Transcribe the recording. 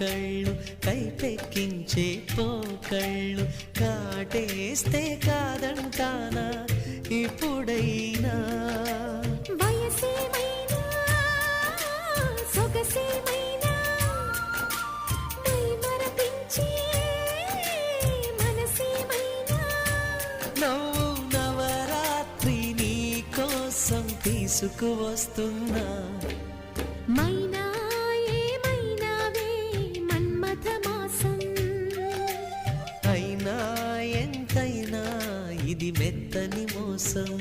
కళ్ళు కైపెక్కించే పోకళ్ళు కాటేస్తే కాదంటానా ఇప్పుడైనా వయసేమైనా సొగసేమైనా మరపించే మనసేమైనా నవ్వు నవరాత్రి నీ కోసం తీసుకువస్తున్నా మైనా ఏమైనావే మన్మథ మాసం అయినా ఎంతైనా ఇది మెత్తని మోసం